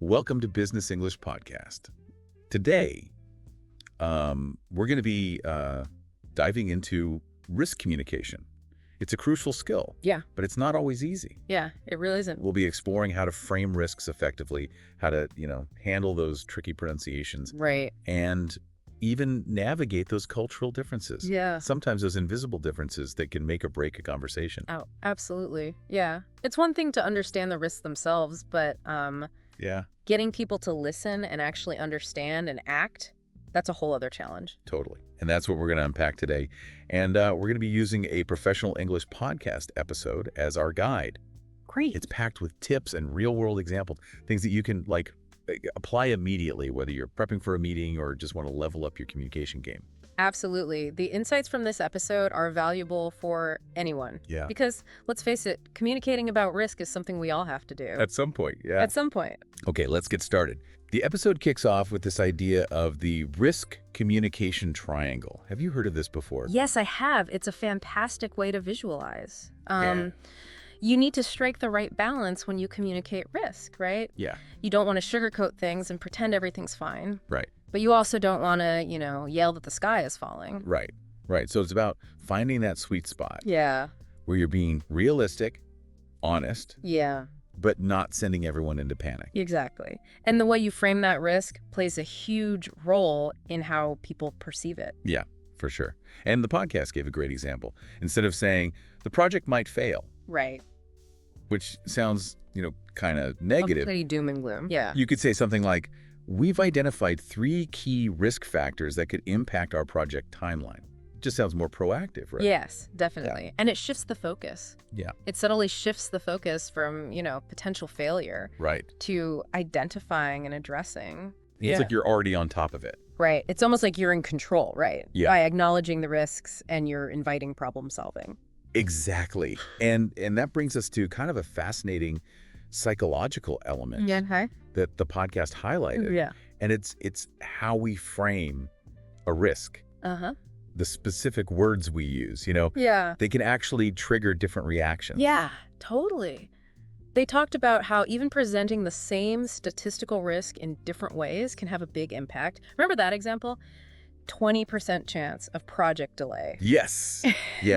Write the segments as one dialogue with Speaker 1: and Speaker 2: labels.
Speaker 1: Welcome to Business English Podcast. Today, we're going to be diving into risk communication. It's a crucial skill.
Speaker 2: Yeah.
Speaker 1: But it's not always easy.
Speaker 2: Yeah, it really isn't.
Speaker 1: We'll be exploring how to frame risks effectively, how to, handle those tricky pronunciations.
Speaker 2: Right.
Speaker 1: And even navigate those cultural differences.
Speaker 2: Yeah.
Speaker 1: Sometimes those invisible differences that can make or break a conversation.
Speaker 2: Oh, absolutely. Yeah. It's one thing to understand the risks themselves, but getting people to listen and actually understand and act, that's a whole other challenge.
Speaker 1: Totally. And that's what we're going to unpack today. And we're going to be using a professional English podcast episode as our guide.
Speaker 2: Great.
Speaker 1: It's packed with tips and real-world examples, things that you can apply immediately, whether you're prepping for a meeting or just want to level up your communication game.
Speaker 2: Absolutely. The insights from this episode are valuable for anyone.
Speaker 1: Yeah.
Speaker 2: Because let's face it, communicating about risk is something we all have to do.
Speaker 1: At some point, yeah.
Speaker 2: At some point.
Speaker 1: Okay, let's get started. The episode kicks off with this idea of the risk communication triangle. Have you heard of this before?
Speaker 2: Yes, I have. It's a fantastic way to visualize.
Speaker 1: Yeah.
Speaker 2: You need to strike the right balance when you communicate risk, right?
Speaker 1: Yeah.
Speaker 2: You don't want to sugarcoat things and pretend everything's fine.
Speaker 1: Right.
Speaker 2: But you also don't want to, yell that the sky is falling.
Speaker 1: Right. Right. So it's about finding that sweet spot.
Speaker 2: Yeah.
Speaker 1: Where you're being realistic, honest,
Speaker 2: Yeah.
Speaker 1: but not sending everyone into panic.
Speaker 2: Exactly. And the way you frame that risk plays a huge role in how people perceive it.
Speaker 1: Yeah, for sure. And the podcast gave a great example. Instead of saying, the project might fail,
Speaker 2: Right.
Speaker 1: which sounds, kind of negative.
Speaker 2: Pretty doom and gloom. Yeah.
Speaker 1: You could say something like, we've identified 3 key risk factors that could impact our project timeline. It just sounds more proactive, right?
Speaker 2: Yes, definitely.
Speaker 1: Yeah.
Speaker 2: And it shifts the focus.
Speaker 1: Yeah.
Speaker 2: It subtly shifts the focus from, potential failure
Speaker 1: Right.
Speaker 2: to identifying and addressing.
Speaker 1: It's like you're already on top of it.
Speaker 2: Right. It's almost like you're in control, right?
Speaker 1: Yeah.
Speaker 2: By acknowledging the risks and you're inviting problem solving.
Speaker 1: Exactly. And that brings us to kind of a fascinating psychological element
Speaker 2: Hi.
Speaker 1: that the podcast highlighted.
Speaker 2: Yeah.
Speaker 1: And it's how we frame a risk.
Speaker 2: Uh-huh.
Speaker 1: The specific words we use,
Speaker 2: Yeah.
Speaker 1: they can actually trigger different reactions.
Speaker 2: Yeah, totally. They talked about how even presenting the same statistical risk in different ways can have a big impact. Remember that example? 20% chance of project delay.
Speaker 1: Yes. Yeah.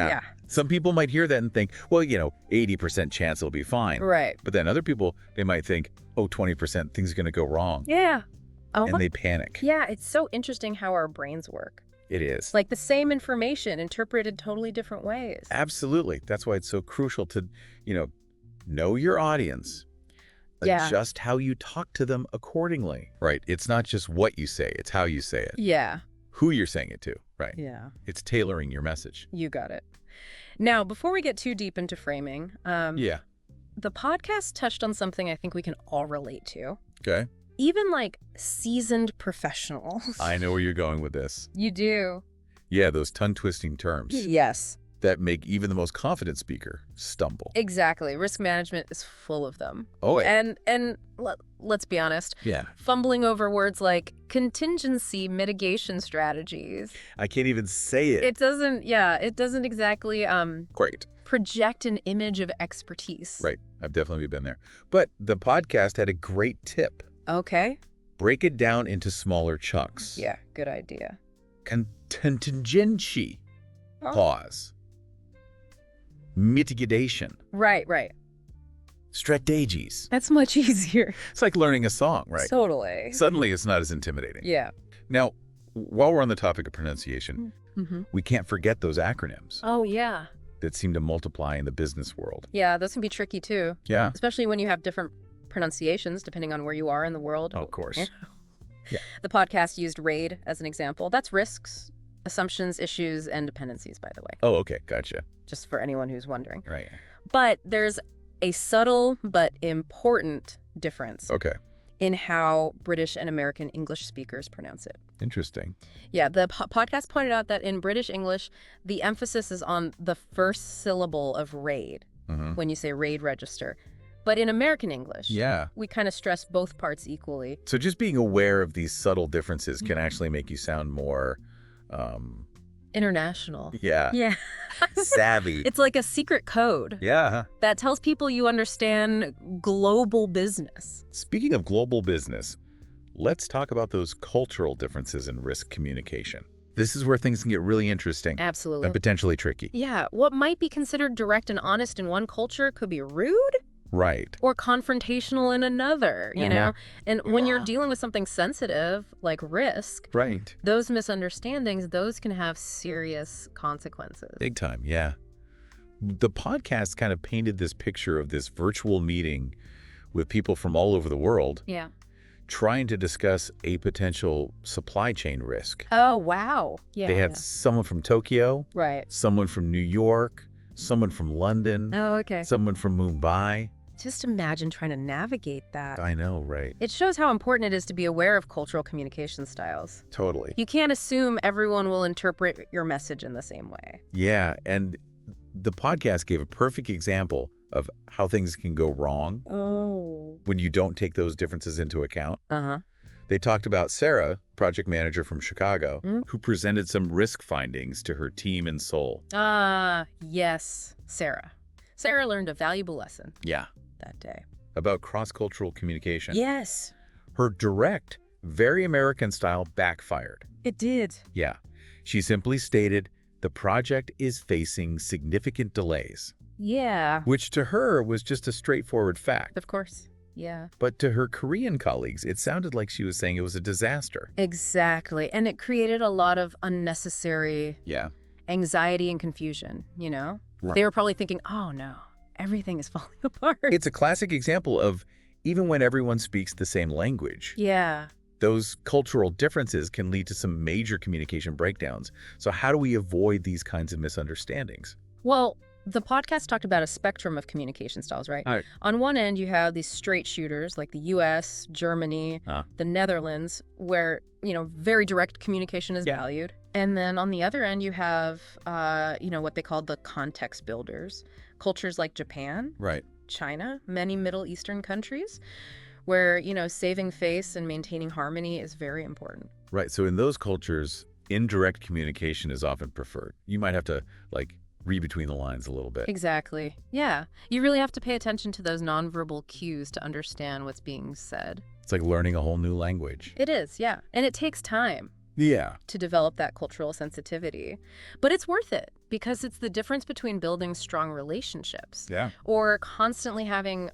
Speaker 2: Yeah.
Speaker 1: Some people might hear that and think, well, 80% chance it'll be fine.
Speaker 2: Right.
Speaker 1: But then other people, they might think, 20% things are going to go wrong.
Speaker 2: Yeah.
Speaker 1: And they panic.
Speaker 2: Yeah, it's so interesting how our brains work.
Speaker 1: It is.
Speaker 2: Like the same information interpreted totally different ways.
Speaker 1: Absolutely. That's why it's so crucial to, know your audience.
Speaker 2: Yeah.
Speaker 1: Adjust how you talk to them accordingly. Right. It's not just what you say, it's how you say it.
Speaker 2: Yeah.
Speaker 1: Who you're saying it to. Right.
Speaker 2: Yeah.
Speaker 1: It's tailoring your message.
Speaker 2: You got it. Now, before we get too deep into framing,
Speaker 1: Yeah.
Speaker 2: the podcast touched on something I think we can all relate to.
Speaker 1: Okay.
Speaker 2: Even seasoned professionals.
Speaker 1: I know where you're going with this.
Speaker 2: You do.
Speaker 1: Yeah, those tongue-twisting terms
Speaker 2: Yes,
Speaker 1: that make even the most confident speaker stumble.
Speaker 2: exactly. Risk management is full of them.
Speaker 1: Oh, yeah.
Speaker 2: And let's be honest,
Speaker 1: Yeah.
Speaker 2: fumbling over words like contingency mitigation strategies.
Speaker 1: I can't even say it.
Speaker 2: It doesn't exactly
Speaker 1: Great.
Speaker 2: project an image of expertise.
Speaker 1: Right. I've definitely been there. But the podcast had a great tip.
Speaker 2: Okay.
Speaker 1: Break it down into smaller chunks.
Speaker 2: Yeah, good idea.
Speaker 1: Contingency.
Speaker 2: Oh.
Speaker 1: Pause. Mitigation.
Speaker 2: Right.
Speaker 1: Strategies.
Speaker 2: That's much easier.
Speaker 1: It's like learning a song, right?
Speaker 2: Totally.
Speaker 1: Suddenly it's not as intimidating.
Speaker 2: Yeah.
Speaker 1: Now, while we're on the topic of pronunciation,
Speaker 2: Mm-hmm.
Speaker 1: we can't forget those acronyms
Speaker 2: Oh, yeah.
Speaker 1: that seem to multiply in the business world.
Speaker 2: Yeah, those can be tricky too,
Speaker 1: Yeah.
Speaker 2: especially when you have different pronunciations depending on where you are in the world.
Speaker 1: Oh, of course.
Speaker 2: Yeah.
Speaker 1: Yeah.
Speaker 2: The podcast used RAID as an example. That's risks, assumptions, issues, and dependencies, by the way,
Speaker 1: Oh, okay. Gotcha.
Speaker 2: just for anyone who's wondering.
Speaker 1: Right.
Speaker 2: But there's a subtle but important difference
Speaker 1: Okay.
Speaker 2: in how British and American English speakers pronounce it.
Speaker 1: Interesting.
Speaker 2: Yeah, the podcast pointed out that in British English, the emphasis is on the first syllable of RAID
Speaker 1: Mm-hmm.
Speaker 2: when you say RAID register. But in American English,
Speaker 1: Yeah.
Speaker 2: we kind of stress both parts equally.
Speaker 1: So just being aware of these subtle differences
Speaker 2: Mm-hmm.
Speaker 1: can actually make you sound more
Speaker 2: International.
Speaker 1: Yeah.
Speaker 2: Yeah.
Speaker 1: Savvy.
Speaker 2: It's like a secret code
Speaker 1: Yeah.
Speaker 2: that tells people you understand global business.
Speaker 1: Speaking of global business, let's talk about those cultural differences in risk communication. This is where things can get really interesting
Speaker 2: Absolutely.
Speaker 1: and potentially tricky.
Speaker 2: Yeah, what might be considered direct and honest in one culture could be rude
Speaker 1: Right.
Speaker 2: or confrontational in another, you know? And when you're dealing with something sensitive, like risk,
Speaker 1: Right.
Speaker 2: those misunderstandings, those can have serious consequences.
Speaker 1: Big time, yeah. The podcast kind of painted this picture of this virtual meeting with people from all over the world
Speaker 2: Yeah.
Speaker 1: trying to discuss a potential supply chain risk.
Speaker 2: Oh, wow. Yeah.
Speaker 1: They had someone from Tokyo,
Speaker 2: Right.
Speaker 1: someone from New York, someone from London,
Speaker 2: Oh, okay.
Speaker 1: someone from Mumbai.
Speaker 2: Just imagine trying to navigate that.
Speaker 1: I know, right?
Speaker 2: It shows how important it is to be aware of cultural communication styles.
Speaker 1: Totally.
Speaker 2: You can't assume everyone will interpret your message in the same way.
Speaker 1: Yeah, and the podcast gave a perfect example of how things can go wrong when you don't take those differences into account.
Speaker 2: Uh-huh.
Speaker 1: They talked about Sarah, project manager from Chicago, who presented some risk findings to her team in Seoul.
Speaker 2: Yes, Sarah. Sarah learned a valuable lesson
Speaker 1: Yeah.
Speaker 2: that day.
Speaker 1: About cross-cultural communication.
Speaker 2: Yes,
Speaker 1: Her direct, very American style backfired.
Speaker 2: it did.
Speaker 1: Yeah. She simply stated, the project is facing significant delays,
Speaker 2: Yeah,
Speaker 1: which to her was just a straightforward fact.
Speaker 2: of course. Yeah.
Speaker 1: But to her Korean colleagues, it sounded like she was saying it was a disaster.
Speaker 2: Exactly. And it created a lot of unnecessary
Speaker 1: Yeah.
Speaker 2: anxiety and confusion, you know?
Speaker 1: Right.
Speaker 2: They were probably thinking, oh no, everything is falling apart.
Speaker 1: It's a classic example of even when everyone speaks the same language,
Speaker 2: Yeah.
Speaker 1: those cultural differences can lead to some major communication breakdowns. So how do we avoid these kinds of misunderstandings?
Speaker 2: Well, the podcast talked about a spectrum of communication styles, right?
Speaker 1: Right.
Speaker 2: On one end, you have these straight shooters like the US, Germany, the Netherlands, where, you know, very direct communication is valued. And then on the other end, you have, what they call the context builders, cultures like Japan,
Speaker 1: Right.
Speaker 2: China, many Middle Eastern countries, where, you know, saving face and maintaining harmony is very important.
Speaker 1: Right. So in those cultures, indirect communication is often preferred. You might have to, like, read between the lines a little bit.
Speaker 2: Exactly. Yeah. You really have to pay attention to those nonverbal cues to understand what's being said.
Speaker 1: It's like learning a whole new language.
Speaker 2: It is, yeah. And it takes time
Speaker 1: Yeah.
Speaker 2: to develop that cultural sensitivity. But it's worth it because it's the difference between building strong relationships
Speaker 1: Yeah.
Speaker 2: or constantly having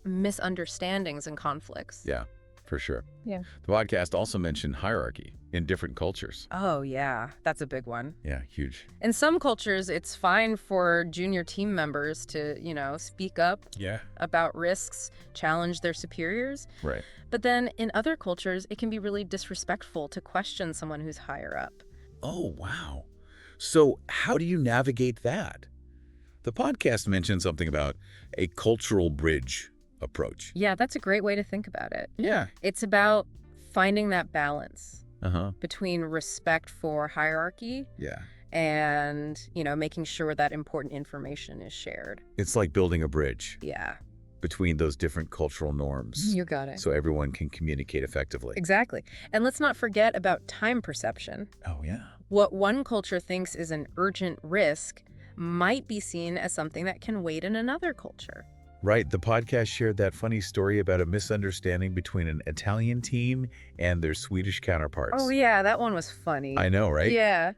Speaker 2: misunderstandings and conflicts.
Speaker 1: Yeah, for sure.
Speaker 2: Yeah.
Speaker 1: The podcast also mentioned hierarchy in different cultures.
Speaker 2: Oh, yeah. That's a big one.
Speaker 1: Yeah, huge.
Speaker 2: In some cultures, it's fine for junior team members to, you know, speak up
Speaker 1: Yeah.
Speaker 2: about risks, challenge their superiors.
Speaker 1: Right.
Speaker 2: But then in other cultures, it can be really disrespectful to question someone who's higher up.
Speaker 1: Oh, wow. So how do you navigate that? The podcast mentioned something about a cultural bridge approach.
Speaker 2: Yeah, that's a great way to think about it.
Speaker 1: Yeah.
Speaker 2: It's about finding that balance
Speaker 1: Uh-huh.
Speaker 2: between respect for hierarchy
Speaker 1: Yeah.
Speaker 2: and, you know, making sure that important information is shared.
Speaker 1: It's like building a bridge
Speaker 2: Yeah,
Speaker 1: between those different cultural norms
Speaker 2: you got it.
Speaker 1: so everyone can communicate effectively.
Speaker 2: Exactly. And let's not forget about time perception.
Speaker 1: Oh, yeah.
Speaker 2: What one culture thinks is an urgent risk might be seen as something that can wait in another culture.
Speaker 1: Right. The podcast shared that funny story about a misunderstanding between an Italian team and their Swedish counterparts.
Speaker 2: Oh, yeah, that one was funny.
Speaker 1: I know, right?
Speaker 2: Yeah.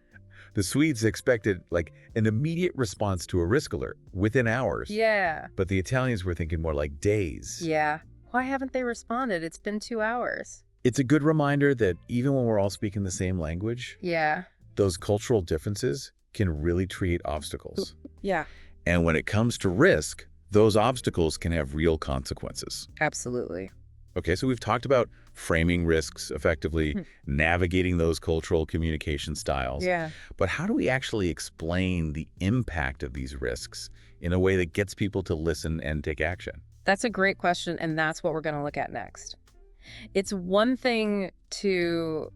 Speaker 1: The Swedes expected like an immediate response to a risk alert within hours.
Speaker 2: Yeah.
Speaker 1: But the Italians were thinking more like days.
Speaker 2: Yeah. Why haven't they responded? It's been 2 hours.
Speaker 1: It's a good reminder that even when we're all speaking the same language,
Speaker 2: Yeah.
Speaker 1: those cultural differences can really create obstacles.
Speaker 2: Yeah.
Speaker 1: And when it comes to risk, those obstacles can have real consequences.
Speaker 2: Absolutely.
Speaker 1: Okay, so we've talked about framing risks effectively, navigating those cultural communication styles.
Speaker 2: Yeah.
Speaker 1: But how do we actually explain the impact of these risks in a way that gets people to listen and take action?
Speaker 2: That's a great question, and that's what we're going to look at next. It's one thing to,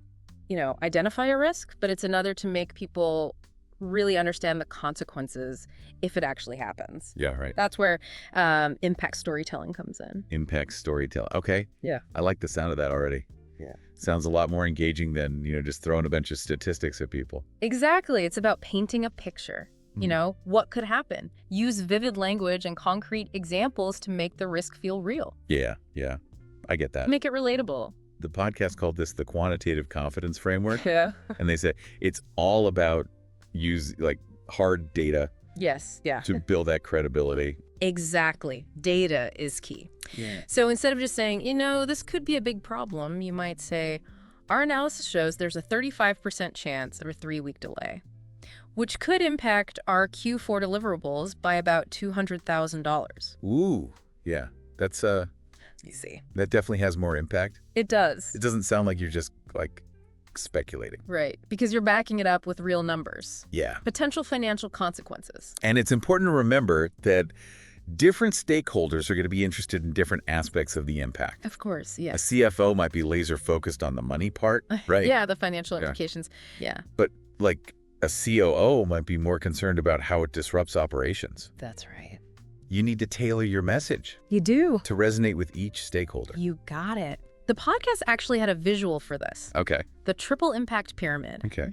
Speaker 2: you know, identify a risk, but it's another to make people really understand the consequences if it actually happens.
Speaker 1: Yeah, right.
Speaker 2: That's where impact storytelling comes in.
Speaker 1: Impact storytelling. Okay.
Speaker 2: Yeah.
Speaker 1: I like the sound of that already. Yeah. Sounds a lot more engaging than, just throwing a bunch of statistics at people.
Speaker 2: Exactly. It's about painting a picture. What could happen? Use vivid language and concrete examples to make the risk feel real.
Speaker 1: Yeah. I get that.
Speaker 2: Make it relatable.
Speaker 1: The podcast called this the quantitative confidence framework.
Speaker 2: Yeah.
Speaker 1: And they said it's all about hard data.
Speaker 2: Yes. Yeah.
Speaker 1: To build that credibility.
Speaker 2: Exactly. Data is key.
Speaker 1: Yeah.
Speaker 2: So instead of just saying, this could be a big problem, you might say, our analysis shows there's a 35% chance of a 3-week delay, which could impact our Q4 deliverables by about $200,000.
Speaker 1: Ooh, yeah. That's
Speaker 2: You see.
Speaker 1: That definitely has more impact.
Speaker 2: It does.
Speaker 1: It doesn't sound like you're just speculating.
Speaker 2: Right, because you're backing it up with real numbers.
Speaker 1: Yeah.
Speaker 2: Potential financial consequences.
Speaker 1: And it's important to remember that different stakeholders are going to be interested in different aspects of the impact.
Speaker 2: Of course,
Speaker 1: A
Speaker 2: yes.
Speaker 1: CFO might be laser focused on the money part, right?
Speaker 2: Yeah, the financial implications. Yeah.
Speaker 1: But a COO might be more concerned about how it disrupts operations.
Speaker 2: That's right.
Speaker 1: You need to tailor your message
Speaker 2: You do.
Speaker 1: to resonate with each stakeholder.
Speaker 2: You got it. The podcast actually had a visual for this.
Speaker 1: Okay.
Speaker 2: The triple impact pyramid.
Speaker 1: Okay.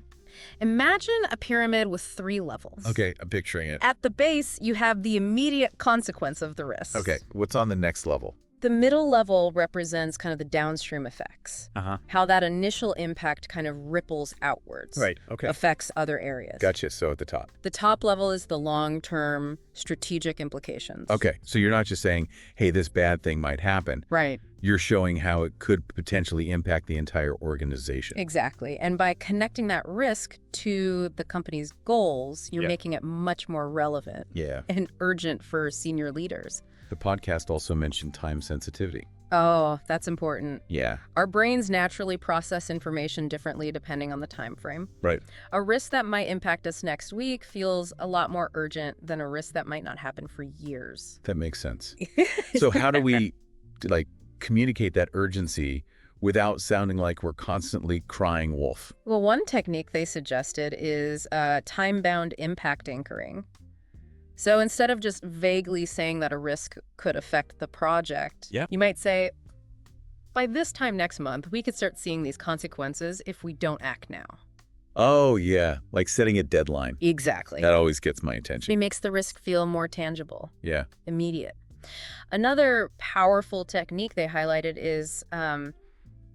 Speaker 2: Imagine a pyramid with 3 levels.
Speaker 1: Okay, I'm picturing it.
Speaker 2: At the base, you have the immediate consequence of the risk.
Speaker 1: Okay, what's on the next level?
Speaker 2: The middle level represents kind of the downstream effects. How that initial impact kind of ripples outwards.
Speaker 1: Right, okay.
Speaker 2: Affects other areas.
Speaker 1: Gotcha, so at the top.
Speaker 2: The top level is the long-term strategic implications.
Speaker 1: Okay, so you're not just saying, hey, this bad thing might happen.
Speaker 2: Right.
Speaker 1: You're showing how it could potentially impact the entire organization.
Speaker 2: Exactly. And by connecting that risk to the company's goals, you're making it much more relevant and urgent for senior leaders.
Speaker 1: The podcast also mentioned time sensitivity.
Speaker 2: Oh, that's important.
Speaker 1: Yeah.
Speaker 2: Our brains naturally process information differently depending on the time frame.
Speaker 1: Right.
Speaker 2: A risk that might impact us next week feels a lot more urgent than a risk that might not happen for years.
Speaker 1: That makes sense. So how do we communicate that urgency without sounding like we're constantly crying wolf?
Speaker 2: Well, one technique they suggested is time-bound impact anchoring. So instead of just vaguely saying that a risk could affect the project, you might say, by this time next month, we could start seeing these consequences if we don't act now.
Speaker 1: Oh, yeah. Like setting a deadline.
Speaker 2: Exactly.
Speaker 1: That always gets my attention.
Speaker 2: It makes the risk feel more tangible.
Speaker 1: Yeah.
Speaker 2: Immediate. Another powerful technique they highlighted is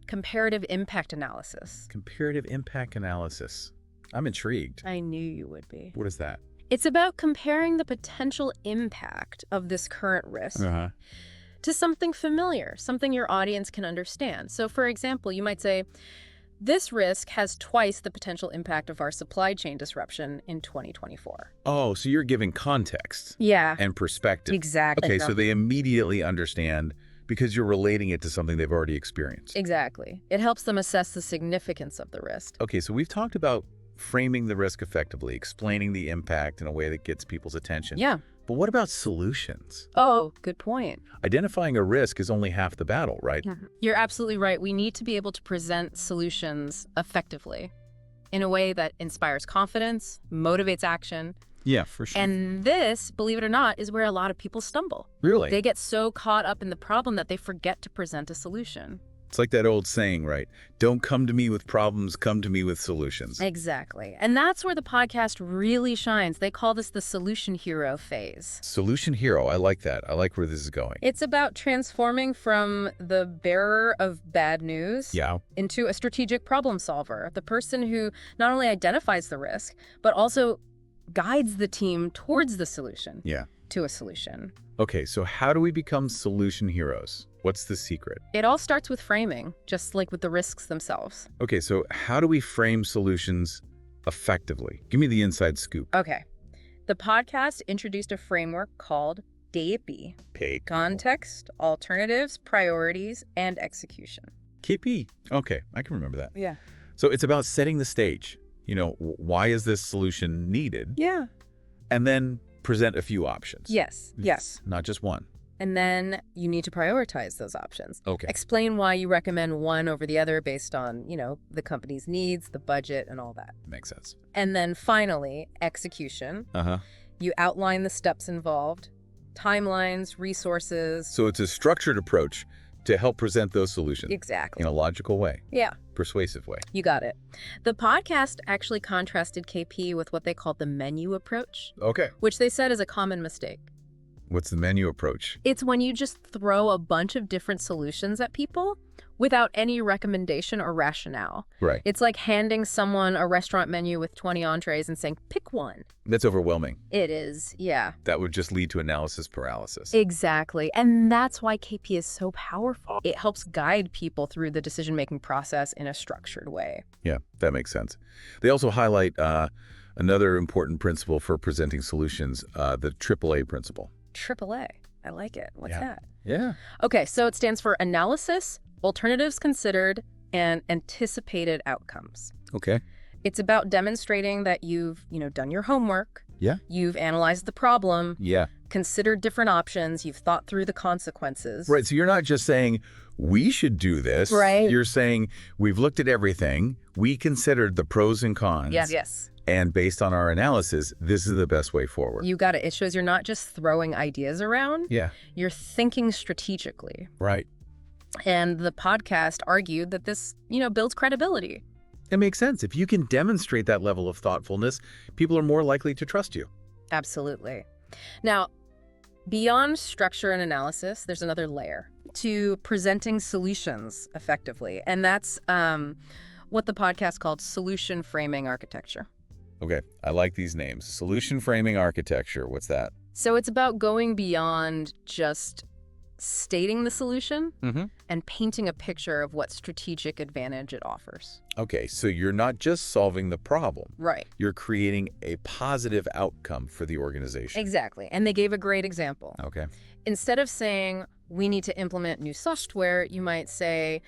Speaker 2: comparative impact analysis.
Speaker 1: Comparative impact analysis. I'm intrigued.
Speaker 2: I knew you would be.
Speaker 1: What is that?
Speaker 2: It's about comparing the potential impact of this current risk to something familiar, something your audience can understand. So, for example, you might say, this risk has twice the potential impact of our supply chain disruption in 2024.
Speaker 1: Oh, so you're giving context.
Speaker 2: Yeah.
Speaker 1: And perspective.
Speaker 2: Exactly.
Speaker 1: Okay, so they immediately understand because you're relating it to something they've already experienced.
Speaker 2: Exactly. It helps them assess the significance of the risk.
Speaker 1: Okay, so we've talked about framing the risk effectively, explaining the impact in a way that gets people's attention.
Speaker 2: Yeah.
Speaker 1: But what about solutions?
Speaker 2: Oh, good point.
Speaker 1: Identifying a risk is only half the battle, right?
Speaker 2: You're absolutely right. We need to be able to present solutions effectively in a way that inspires confidence, motivates action.
Speaker 1: Yeah, for sure.
Speaker 2: And this, believe it or not, is where a lot of people stumble.
Speaker 1: Really?
Speaker 2: They get so caught up in the problem that they forget to present a solution.
Speaker 1: It's like that old saying, right? Don't come to me with problems, come to me with solutions.
Speaker 2: Exactly. And that's where the podcast really shines. They call this the solution hero phase.
Speaker 1: Solution hero. I like that. I like where this is going.
Speaker 2: It's about transforming from the bearer of bad news into a strategic problem solver, the person who not only identifies the risk, but also guides the team towards the solution. To a solution.
Speaker 1: Okay, so how do we become solution heroes? What's the secret?
Speaker 2: It all starts with framing, just like with the risks themselves.
Speaker 1: Okay, so how do we frame solutions effectively? Give me the inside scoop.
Speaker 2: Okay. The podcast introduced a framework called DAPE. Context, alternatives, priorities, and execution.
Speaker 1: KP. Okay, I can remember that.
Speaker 2: Yeah.
Speaker 1: So it's about setting the stage. Why is this solution needed?
Speaker 2: Yeah.
Speaker 1: And then present a few options.
Speaker 2: Yes.
Speaker 1: Not just one.
Speaker 2: And then you need to prioritize those options.
Speaker 1: Okay.
Speaker 2: Explain why you recommend one over the other based on, the company's needs, the budget, and all that.
Speaker 1: Makes sense.
Speaker 2: And then finally, execution. You outline the steps involved, timelines, resources.
Speaker 1: So it's a structured approach to help present those solutions
Speaker 2: Exactly.
Speaker 1: in a logical way,
Speaker 2: Yeah,
Speaker 1: persuasive way.
Speaker 2: you got it. The podcast actually contrasted KP with what they called the menu approach,
Speaker 1: Okay.
Speaker 2: which they said is a common mistake.
Speaker 1: What's the menu approach?
Speaker 2: It's when you just throw a bunch of different solutions at people without any recommendation or rationale.
Speaker 1: Right.
Speaker 2: It's like handing someone a restaurant menu with 20 entrees and saying, pick one.
Speaker 1: That's overwhelming.
Speaker 2: It is, yeah.
Speaker 1: That would just lead to analysis paralysis.
Speaker 2: Exactly. And that's why KP is so powerful. It helps guide people through the decision-making process in a structured way.
Speaker 1: Yeah, that makes sense. They also highlight another important principle for presenting solutions, the AAA principle.
Speaker 2: AAA. I like it. What's
Speaker 1: Yeah.
Speaker 2: that?
Speaker 1: Yeah.
Speaker 2: Okay, so it stands for analysis, alternatives considered, and anticipated outcomes.
Speaker 1: Okay.
Speaker 2: It's about demonstrating that you've, done your homework.
Speaker 1: Yeah.
Speaker 2: You've analyzed the problem,
Speaker 1: Yeah.
Speaker 2: considered different options, you've thought through the consequences.
Speaker 1: Right. So you're not just saying, we should do this.
Speaker 2: Right.
Speaker 1: You're saying, we've looked at everything. We considered the pros and cons.
Speaker 2: Yes.
Speaker 1: And based on our analysis, this is the best way forward.
Speaker 2: You got it. It shows you're not just throwing ideas around.
Speaker 1: Yeah.
Speaker 2: You're thinking strategically.
Speaker 1: Right.
Speaker 2: And the podcast argued that this, builds credibility.
Speaker 1: It makes sense. If you can demonstrate that level of thoughtfulness, people are more likely to trust you.
Speaker 2: Absolutely. Now, beyond structure and analysis, there's another layer to presenting solutions effectively. And that's what the podcast called solution framing architecture.
Speaker 1: Okay. I like these names. Solution framing architecture. What's that?
Speaker 2: So it's about going beyond just stating the solution and painting a picture of what strategic advantage it offers.
Speaker 1: Okay. So you're not just solving the problem.
Speaker 2: Right.
Speaker 1: You're creating a positive outcome for the organization.
Speaker 2: Exactly. And they gave a great example.
Speaker 1: Okay.
Speaker 2: Instead of saying, we need to implement new software, you might say,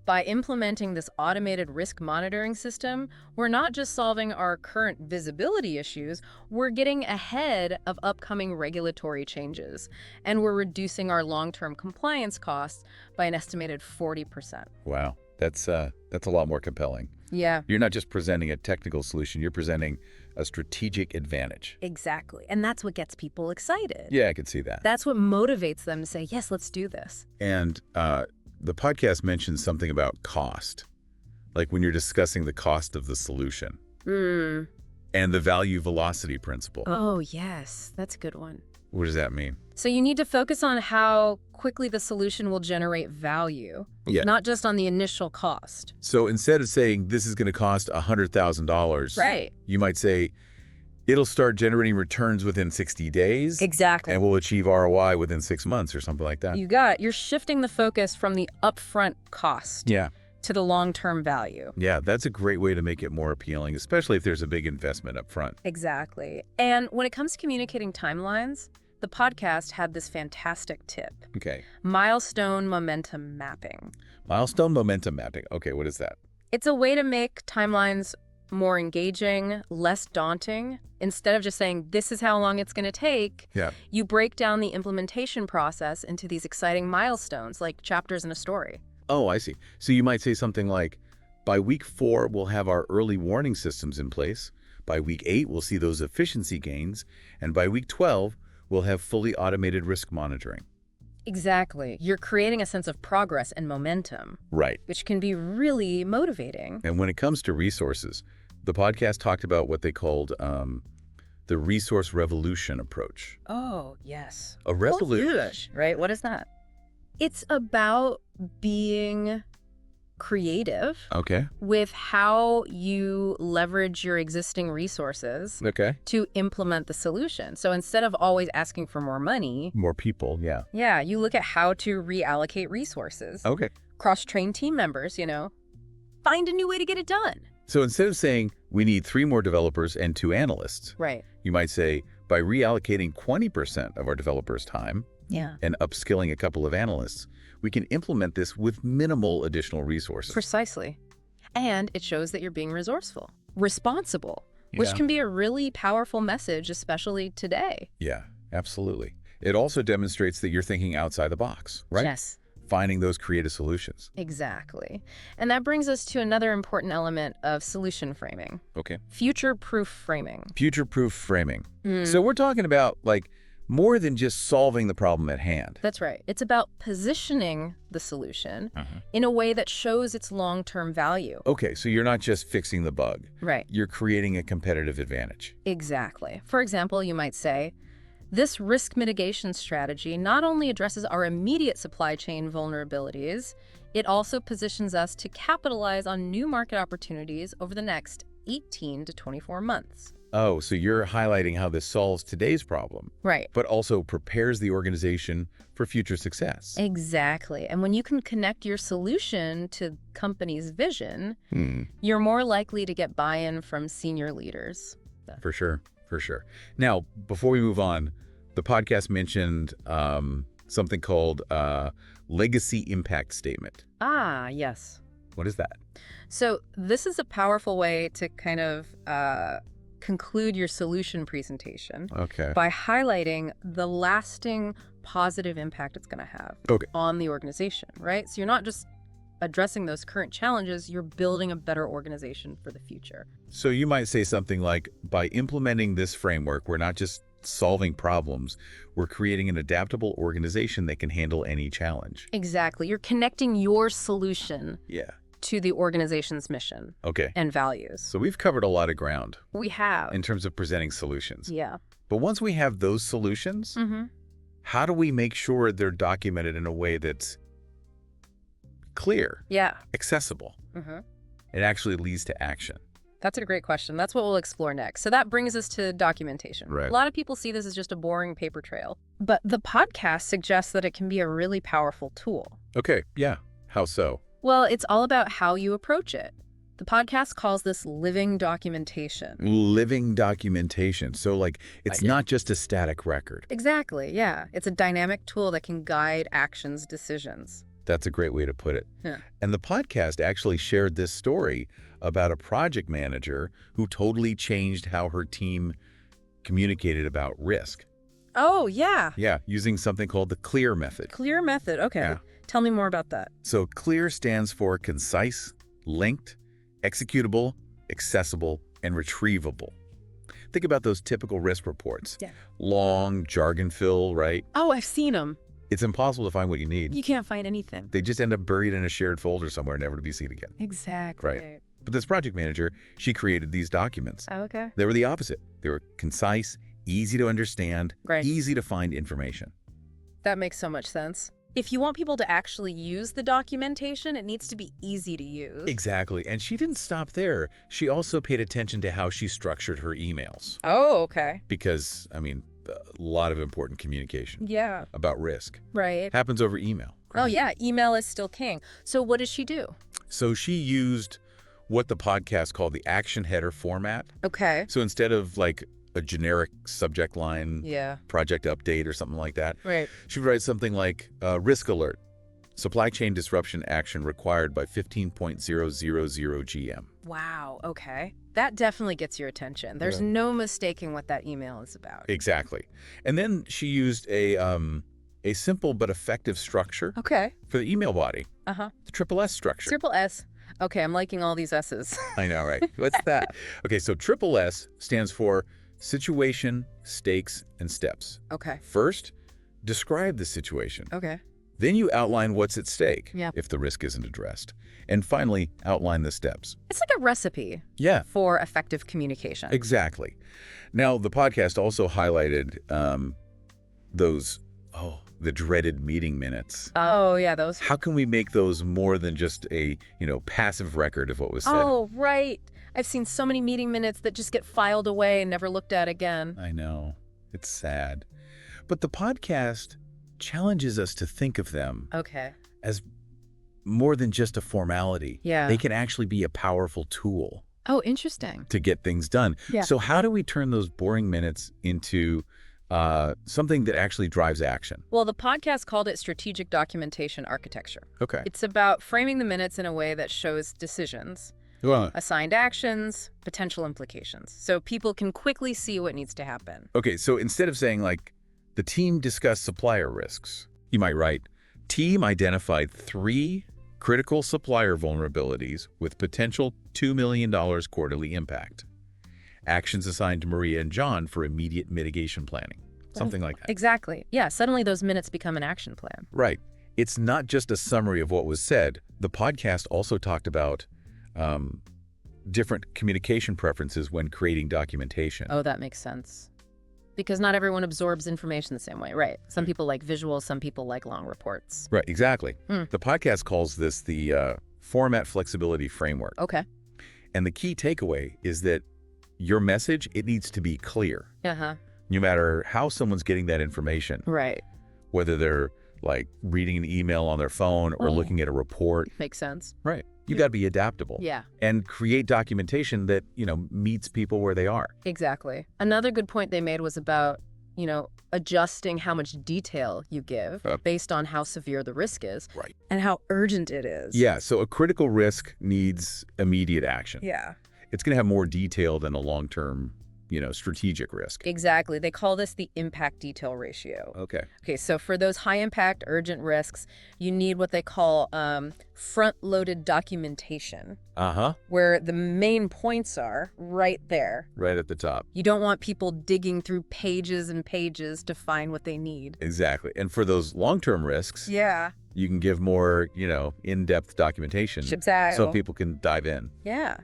Speaker 2: by implementing this automated risk monitoring system, we're not just solving our current visibility issues, we're getting ahead of upcoming regulatory changes, and we're reducing our long-term compliance costs by an estimated 40%.
Speaker 1: Wow. That's a lot more compelling.
Speaker 2: Yeah.
Speaker 1: You're not just presenting a technical solution, you're presenting a strategic advantage.
Speaker 2: Exactly. And that's what gets people excited.
Speaker 1: Yeah, I could see that.
Speaker 2: That's what motivates them to say, yes, let's do this.
Speaker 1: And the podcast mentions something about cost, like when you're discussing the cost of the solution and the value velocity principle.
Speaker 2: Oh, yes. That's a good one.
Speaker 1: What does that mean?
Speaker 2: So you need to focus on how quickly the solution will generate value, not just on the initial cost.
Speaker 1: So instead of saying this is going to cost $100,000,
Speaker 2: Right.
Speaker 1: you might say it'll start generating returns within 60 days.
Speaker 2: Exactly.
Speaker 1: And we'll achieve ROI within 6 months or something like that.
Speaker 2: You're shifting the focus from the upfront cost to the long-term value.
Speaker 1: Yeah, that's a great way to make it more appealing, especially if there's a big investment up front.
Speaker 2: Exactly. And when it comes to communicating timelines, the podcast had this fantastic tip.
Speaker 1: Okay.
Speaker 2: Milestone momentum mapping.
Speaker 1: Milestone momentum mapping. Okay, what is that?
Speaker 2: It's a way to make timelines more engaging, less daunting. Instead of just saying, this is how long it's going to take, you break down the implementation process into these exciting milestones, like chapters in a story.
Speaker 1: Oh, I see. So you might say something like, by week 4, we'll have our early warning systems in place. By week 8, we'll see those efficiency gains. And by week 12, we'll have fully automated risk monitoring.
Speaker 2: Exactly. You're creating a sense of progress and momentum.
Speaker 1: Right.
Speaker 2: Which can be really motivating.
Speaker 1: And when it comes to resources, the podcast talked about what they called the resource revolution approach.
Speaker 2: Oh, yes.
Speaker 1: A revolution.
Speaker 2: Right? What is that? It's about being creative with how you leverage your existing resources to implement the solution. So instead of always asking for more money,
Speaker 1: more people,
Speaker 2: you look at how to reallocate resources. Cross-train team members, find a new way to get it done.
Speaker 1: So instead of saying we need 3 more developers and 2 analysts, you might say by reallocating 20% of our developers' time and upskilling a couple of analysts, we can implement this with minimal additional resources.
Speaker 2: Precisely. And it shows that you're being resourceful, responsible, which can be a really powerful message, especially today.
Speaker 1: Yeah, absolutely. It also demonstrates that you're thinking outside the box, right?
Speaker 2: Yes.
Speaker 1: Finding those creative solutions.
Speaker 2: Exactly. And that brings us to another important element of solution framing.
Speaker 1: Okay.
Speaker 2: Future-proof framing.
Speaker 1: Future-proof framing. So we're talking about like More than just solving the problem at hand.
Speaker 2: That's right. It's about positioning the solution in a way that shows its long-term value.
Speaker 1: Okay, so you're not just fixing the bug.
Speaker 2: Right.
Speaker 1: You're creating a competitive advantage.
Speaker 2: Exactly. For example, you might say, this risk mitigation strategy not only addresses our immediate supply chain vulnerabilities, it also positions us to capitalize on new market opportunities over the next 18 to 24 months.
Speaker 1: Oh, so you're highlighting how this solves today's problem.
Speaker 2: Right.
Speaker 1: But also prepares the organization for future success.
Speaker 2: Exactly. And when you can connect your solution to company's vision, you're more likely to get buy-in from senior leaders.
Speaker 1: For sure. For sure. Now, before we move on, the podcast mentioned something called legacy impact statement.
Speaker 2: Ah, yes.
Speaker 1: What is that?
Speaker 2: So this is a powerful way to kind of conclude your solution presentation by highlighting the lasting positive impact it's going to have on the organization, right? So you're not just addressing those current challenges, you're building a better organization for the future.
Speaker 1: So you might say something like, by implementing this framework, we're not just solving problems, we're creating an adaptable organization that can handle any challenge.
Speaker 2: Exactly. You're connecting your solution to the organization's mission and values.
Speaker 1: So we've covered a lot of ground.
Speaker 2: We have.
Speaker 1: In terms of presenting solutions.
Speaker 2: Yeah.
Speaker 1: But once we have those solutions, how do we make sure they're documented in a way that's clear, accessible, it actually leads to action?
Speaker 2: That's a great question. That's what we'll explore next. So that brings us to documentation.
Speaker 1: Right.
Speaker 2: A lot of people see this as just a boring paper trail, but the podcast suggests that it can be a really powerful tool.
Speaker 1: Okay, yeah. How so?
Speaker 2: Well, it's all about how you approach it. The podcast calls this living documentation.
Speaker 1: Living documentation. So like, it's not just a static record.
Speaker 2: Exactly, yeah. It's a dynamic tool that can guide actions, decisions.
Speaker 1: That's a great way to put it.
Speaker 2: Yeah.
Speaker 1: And the podcast actually shared this story about a project manager who totally changed how her team communicated about risk.
Speaker 2: Oh, yeah.
Speaker 1: Yeah, using something called the CLEAR method.
Speaker 2: CLEAR method, okay.
Speaker 1: Yeah.
Speaker 2: Tell me more about that.
Speaker 1: So CLEAR stands for concise, linked, executable, accessible, and retrievable. Think about those typical risk reports.
Speaker 2: Yeah.
Speaker 1: Long, jargon-filled, right?
Speaker 2: Oh, I've seen them.
Speaker 1: It's impossible to find what you need.
Speaker 2: You can't find anything.
Speaker 1: They just end up buried in a shared folder somewhere, never to be seen again.
Speaker 2: Exactly.
Speaker 1: Right. But this project manager, she created these documents.
Speaker 2: Oh, okay.
Speaker 1: They were the opposite. They were concise, easy to understand, easy to find information.
Speaker 2: That makes so much sense. If you want people to actually use the documentation, it needs to be easy to use.
Speaker 1: Exactly. And she didn't stop there. She also paid attention to how she structured her emails.
Speaker 2: Oh, okay.
Speaker 1: Because, I mean, a lot of important communication about risk happens over email.
Speaker 2: Oh, yeah. Email is still king. So what did she do?
Speaker 1: So she used what the podcast called the action header format.
Speaker 2: Okay.
Speaker 1: So instead of like a generic subject line, project update or something like that, she would write something like risk alert, supply chain disruption action required by 15.000 GM.
Speaker 2: Wow. Okay. That definitely gets your attention. There's no mistaking what that email is about.
Speaker 1: Exactly. And then she used a simple but effective structure for the email body. The triple S structure.
Speaker 2: Triple S. Okay, I'm liking all these S's.
Speaker 1: I know, right? What's that? Okay, so triple S stands for situation, stakes, and steps.
Speaker 2: Okay.
Speaker 1: First, describe the situation.
Speaker 2: Okay.
Speaker 1: Then you outline what's at stake if the risk isn't addressed. And finally, outline the steps.
Speaker 2: It's like a recipe for effective communication.
Speaker 1: Exactly. Now, the podcast also highlighted the dreaded meeting minutes.
Speaker 2: Oh, yeah, those.
Speaker 1: How can we make those more than just a, passive record of what was said?
Speaker 2: Oh, right. I've seen so many meeting minutes that just get filed away and never looked at again.
Speaker 1: I know. It's sad. But the podcast challenges us to think of them as more than just a formality.
Speaker 2: Yeah.
Speaker 1: They can actually be a powerful tool.
Speaker 2: Oh, interesting.
Speaker 1: To get things done.
Speaker 2: Yeah.
Speaker 1: So how do we turn those boring minutes into something that actually drives action?
Speaker 2: Well, the podcast called it strategic documentation architecture.
Speaker 1: Okay.
Speaker 2: It's about framing the minutes in a way that shows decisions, assigned actions, potential implications, so people can quickly see what needs to happen.
Speaker 1: Okay, so instead of saying like, the team discussed supplier risks, you might write, team identified 3 critical supplier vulnerabilities with potential $2 million quarterly impact. Actions assigned to Maria and John for immediate mitigation planning. something like that.
Speaker 2: Exactly. Yeah, suddenly those minutes become an action plan.
Speaker 1: Right. It's not just a summary of what was said. The podcast also talked about different communication preferences when creating documentation.
Speaker 2: Oh, that makes sense. Because not everyone absorbs information the same way, right? Some people like visuals, some people like long reports.
Speaker 1: Right, exactly. The podcast calls this the format flexibility framework.
Speaker 2: Okay.
Speaker 1: And the key takeaway is that your message, it needs to be clear. No matter how someone's getting that information.
Speaker 2: Right.
Speaker 1: Whether they're like reading an email on their phone or looking at a report.
Speaker 2: Makes sense.
Speaker 1: Right. You got to be adaptable.
Speaker 2: Yeah.
Speaker 1: And create documentation that, meets people where they are.
Speaker 2: Exactly. Another good point they made was about, adjusting how much detail you give based on how severe the risk is.
Speaker 1: Right.
Speaker 2: And how urgent it is.
Speaker 1: Yeah. So a critical risk needs immediate action.
Speaker 2: Yeah.
Speaker 1: It's going to have more detail than a long-term, strategic risk.
Speaker 2: Exactly. They call this the impact detail ratio.
Speaker 1: Okay.
Speaker 2: So for those high-impact, urgent risks, you need what they call front-loaded documentation. Where the main points are right there.
Speaker 1: Right at the top.
Speaker 2: You don't want people digging through pages and pages to find what they need.
Speaker 1: Exactly. And for those long-term risks, you can give more, in-depth documentation so people can dive in.
Speaker 2: Yeah.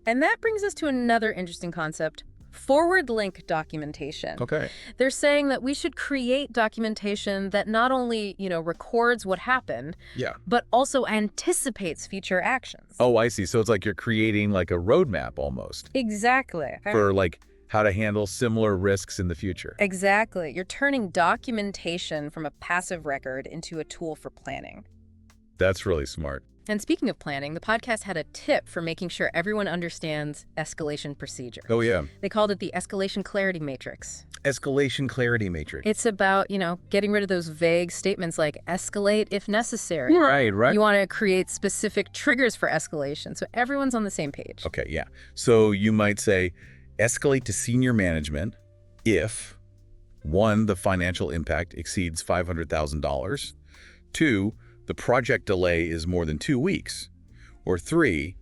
Speaker 2: And that brings us to another interesting concept. Forward link documentation.
Speaker 1: Okay.
Speaker 2: They're saying that we should create documentation that not only, records what happened, but also anticipates future actions.
Speaker 1: Oh, I see. So it's like you're creating like a roadmap almost.
Speaker 2: Exactly.
Speaker 1: For like how to handle similar risks in the future.
Speaker 2: Exactly. You're turning documentation from a passive record into a tool for planning.
Speaker 1: That's really smart.
Speaker 2: And speaking of planning, the podcast had a tip for making sure everyone understands escalation procedure.
Speaker 1: Oh, yeah.
Speaker 2: They called it the escalation clarity matrix.
Speaker 1: Escalation clarity matrix.
Speaker 2: It's about, getting rid of those vague statements like escalate if necessary.
Speaker 1: Right.
Speaker 2: You want to create specific triggers for escalation so everyone's on the same page.
Speaker 1: Okay, yeah. So you might say escalate to senior management if 1, the financial impact exceeds $500,000, 2, the project delay is more than 2 weeks, or 3,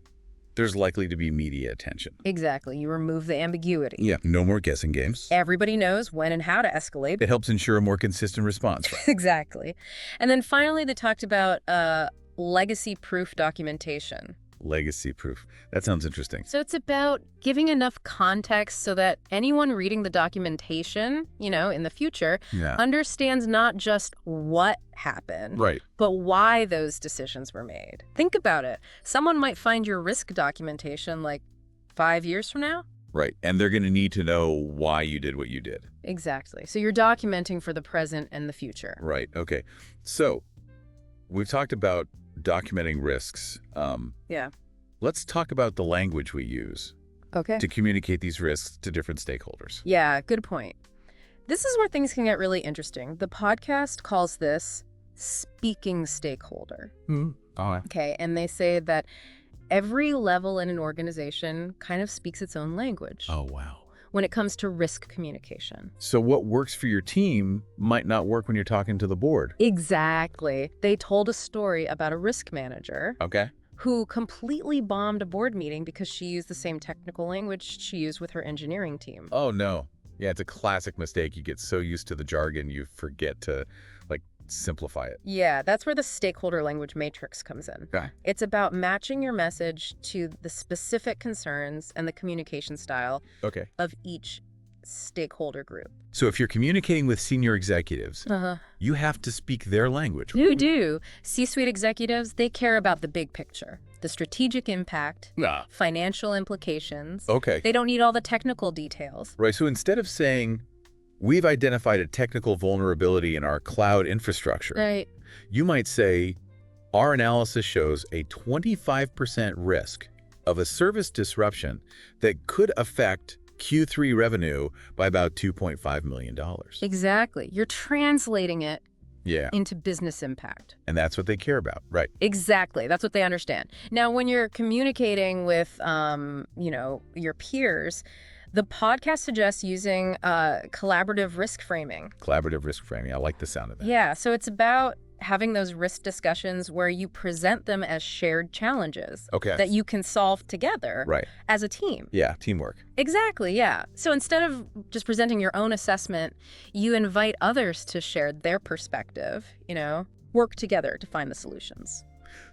Speaker 1: there's likely to be media attention.
Speaker 2: Exactly. You remove the ambiguity.
Speaker 1: Yeah, no more guessing games.
Speaker 2: Everybody knows when and how to escalate.
Speaker 1: It helps ensure a more consistent response. Right?
Speaker 2: Exactly. And then finally, they talked about legacy-proof documentation.
Speaker 1: Legacy proof. That sounds interesting.
Speaker 2: So it's about giving enough context so that anyone reading the documentation, in the future, understands not just what happened, but why those decisions were made. Think about it. Someone might find your risk documentation like 5 years from now.
Speaker 1: Right. And they're going to need to know why you did what you did.
Speaker 2: Exactly. So you're documenting for the present and the future.
Speaker 1: Right. Okay. So we've talked about documenting risks. Let's talk about the language we use to communicate these risks to different stakeholders.
Speaker 2: Yeah, good point. This is where things can get really interesting. The podcast calls this speaking stakeholder. Okay, and they say that every level in an organization kind of speaks its own language.
Speaker 1: Oh, wow.
Speaker 2: When it comes to risk communication.
Speaker 1: So what works for your team might not work when you're talking to the board.
Speaker 2: Exactly. They told a story about a risk manager
Speaker 1: Okay.
Speaker 2: who completely bombed a board meeting because she used the same technical language she used with her engineering team.
Speaker 1: Oh, no. Yeah, it's a classic mistake. You get so used to the jargon, you forget to, simplify it.
Speaker 2: Yeah, that's where the stakeholder language matrix comes in.
Speaker 1: Okay.
Speaker 2: It's about matching your message to the specific concerns and the communication style of each stakeholder group.
Speaker 1: So if you're communicating with senior executives, you have to speak their language.
Speaker 2: You do. C-suite executives, they care about the big picture, the strategic impact, financial implications.
Speaker 1: Okay.
Speaker 2: They don't need all the technical details.
Speaker 1: Right. So instead of saying, we've identified a technical vulnerability in our cloud infrastructure,
Speaker 2: Right.
Speaker 1: you might say, our analysis shows a 25% risk of a service disruption that could affect Q3 revenue by about $2.5 million.
Speaker 2: Exactly. You're translating it
Speaker 1: Yeah.
Speaker 2: into business impact.
Speaker 1: And that's what they care about, right?
Speaker 2: Exactly. That's what they understand. Now, when you're communicating with, your peers, The podcast suggests using collaborative risk framing.
Speaker 1: Collaborative risk framing. I like the sound of that.
Speaker 2: Yeah, so it's about having those risk discussions where you present them as shared challenges that you can solve together as a team.
Speaker 1: Yeah, teamwork.
Speaker 2: Exactly, yeah. So instead of just presenting your own assessment, you invite others to share their perspective, work together to find the solutions.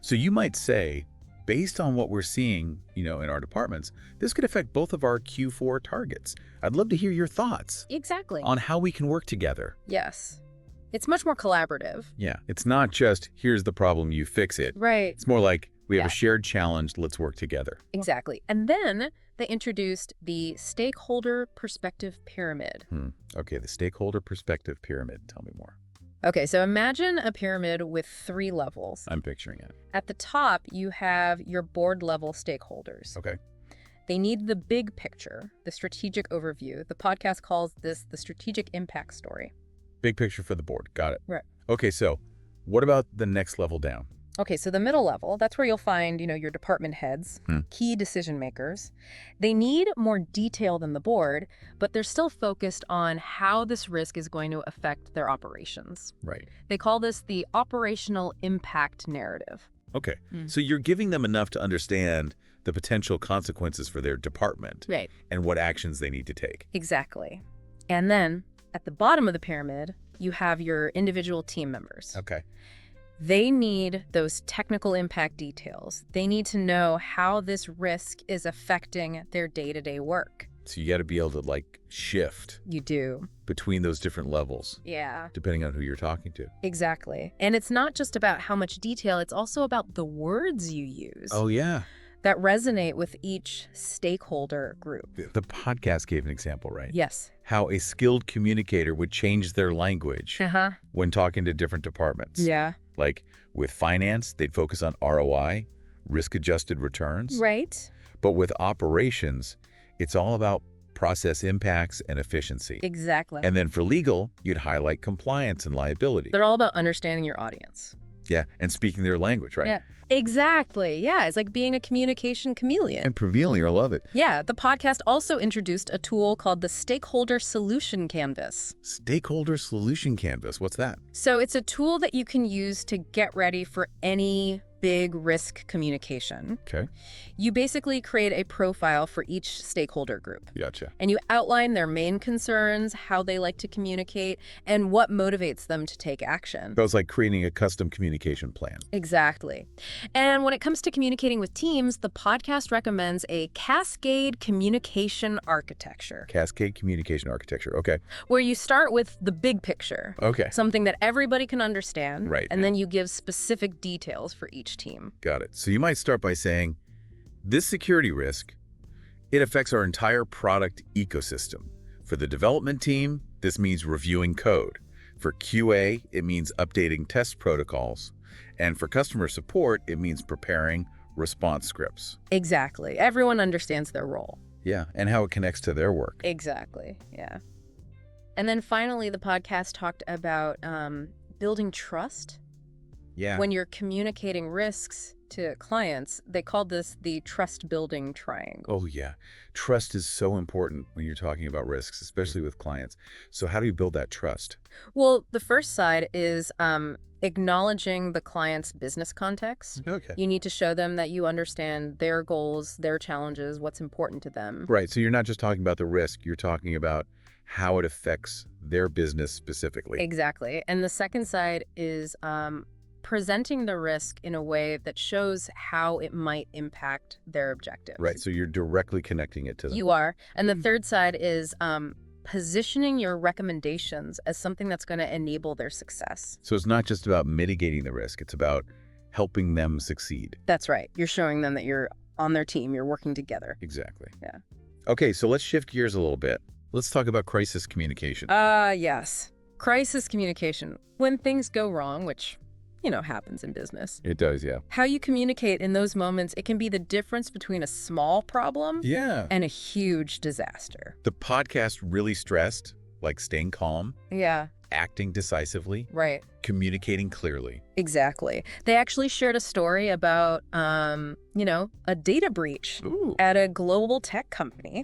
Speaker 1: So you might say, based on what we're seeing, in our departments, this could affect both of our Q4 targets. I'd love to hear your thoughts.
Speaker 2: Exactly.
Speaker 1: On how we can work together.
Speaker 2: Yes. It's much more collaborative.
Speaker 1: Yeah. It's not just, here's the problem, you fix it.
Speaker 2: Right.
Speaker 1: It's more like, we have a shared challenge, let's work together.
Speaker 2: Exactly. And then they introduced the Stakeholder Perspective Pyramid.
Speaker 1: Okay, the Stakeholder Perspective Pyramid. Tell me more.
Speaker 2: Okay, so imagine a pyramid with 3 levels.
Speaker 1: I'm picturing it.
Speaker 2: At the top, you have your board-level stakeholders.
Speaker 1: Okay.
Speaker 2: They need the big picture, the strategic overview. The podcast calls this the strategic impact story.
Speaker 1: Big picture for the board. Got it.
Speaker 2: Right.
Speaker 1: Okay, so what about the next level down?
Speaker 2: Okay, so the middle level, that's where you'll find, your department heads, key decision makers. They need more detail than the board, but they're still focused on how this risk is going to affect their operations.
Speaker 1: Right.
Speaker 2: They call this the operational impact narrative.
Speaker 1: Okay, so you're giving them enough to understand the potential consequences for their department and what actions they need to take.
Speaker 2: Exactly. And then at the bottom of the pyramid, you have your individual team members.
Speaker 1: Okay.
Speaker 2: They need those technical impact details. They need to know how this risk is affecting their day-to-day work.
Speaker 1: So you got to be able to shift.
Speaker 2: You do.
Speaker 1: Between those different levels.
Speaker 2: Yeah.
Speaker 1: Depending on who you're talking to.
Speaker 2: Exactly. And it's not just about how much detail, it's also about the words you use.
Speaker 1: Oh, yeah.
Speaker 2: That resonate with each stakeholder group.
Speaker 1: The podcast gave an example, right?
Speaker 2: Yes.
Speaker 1: How a skilled communicator would change their language when talking to different departments.
Speaker 2: Yeah.
Speaker 1: Like with finance, they'd focus on ROI, risk-adjusted returns.
Speaker 2: Right.
Speaker 1: But with operations, it's all about process impacts and efficiency.
Speaker 2: Exactly.
Speaker 1: And then for legal, you'd highlight compliance and liability.
Speaker 2: They're all about understanding your audience.
Speaker 1: Yeah, and speaking their language, right?
Speaker 2: Yeah, exactly. Yeah, it's like being a communication chameleon.
Speaker 1: And prevailing, I love it.
Speaker 2: Yeah, the podcast also introduced a tool called the Stakeholder Solution Canvas.
Speaker 1: Stakeholder Solution Canvas, what's that?
Speaker 2: So it's a tool that you can use to get ready for any big risk communication.
Speaker 1: Okay.
Speaker 2: You basically create a profile for each stakeholder group.
Speaker 1: Gotcha.
Speaker 2: And you outline their main concerns, how they like to communicate, and what motivates them to take action.
Speaker 1: So it's like creating a custom communication plan.
Speaker 2: Exactly. And when it comes to communicating with teams, the podcast recommends a cascade communication architecture.
Speaker 1: Cascade communication architecture, okay.
Speaker 2: Where you start with the big picture.
Speaker 1: Okay.
Speaker 2: Something that everybody can understand.
Speaker 1: Right.
Speaker 2: And then you give specific details for each team.
Speaker 1: Got it. So you might start by saying, this security risk, it affects our entire product ecosystem. For the development team, this means reviewing code. For QA, it means updating test protocols. And for customer support, it means preparing response scripts.
Speaker 2: Exactly. Everyone understands their role.
Speaker 1: Yeah, and how it connects to their work.
Speaker 2: Exactly, yeah. And then finally, the podcast talked about building trust.
Speaker 1: Yeah.
Speaker 2: When you're communicating risks to clients, they called this the trust-building triangle.
Speaker 1: Oh, yeah. Trust is so important when you're talking about risks, especially with clients. So how do you build that trust?
Speaker 2: Well, the first side is acknowledging the client's business context.
Speaker 1: Okay.
Speaker 2: You need to show them that you understand their goals, their challenges, what's important to them.
Speaker 1: Right. So you're not just talking about the risk, you're talking about how it affects their business specifically.
Speaker 2: Exactly. And the second side is presenting the risk in a way that shows how it might impact their objectives.
Speaker 1: Right. So you're directly connecting it to them.
Speaker 2: You are. And the third side is positioning your recommendations as something that's going to enable their success.
Speaker 1: So it's not just about mitigating the risk. It's about helping them succeed.
Speaker 2: That's right. You're showing them that you're on their team. You're working together.
Speaker 1: Exactly.
Speaker 2: Yeah.
Speaker 1: Okay. So let's shift gears a little bit. Let's talk about crisis communication.
Speaker 2: Yes. Crisis communication. When things go wrong, which happens in business.
Speaker 1: It does, yeah.
Speaker 2: How you communicate in those moments, it can be the difference between a small problem and a huge disaster.
Speaker 1: The podcast really stressed, like staying calm.
Speaker 2: Yeah.
Speaker 1: acting decisively,
Speaker 2: right,
Speaker 1: communicating clearly.
Speaker 2: Exactly. They actually shared a story about, a data breach at a global tech company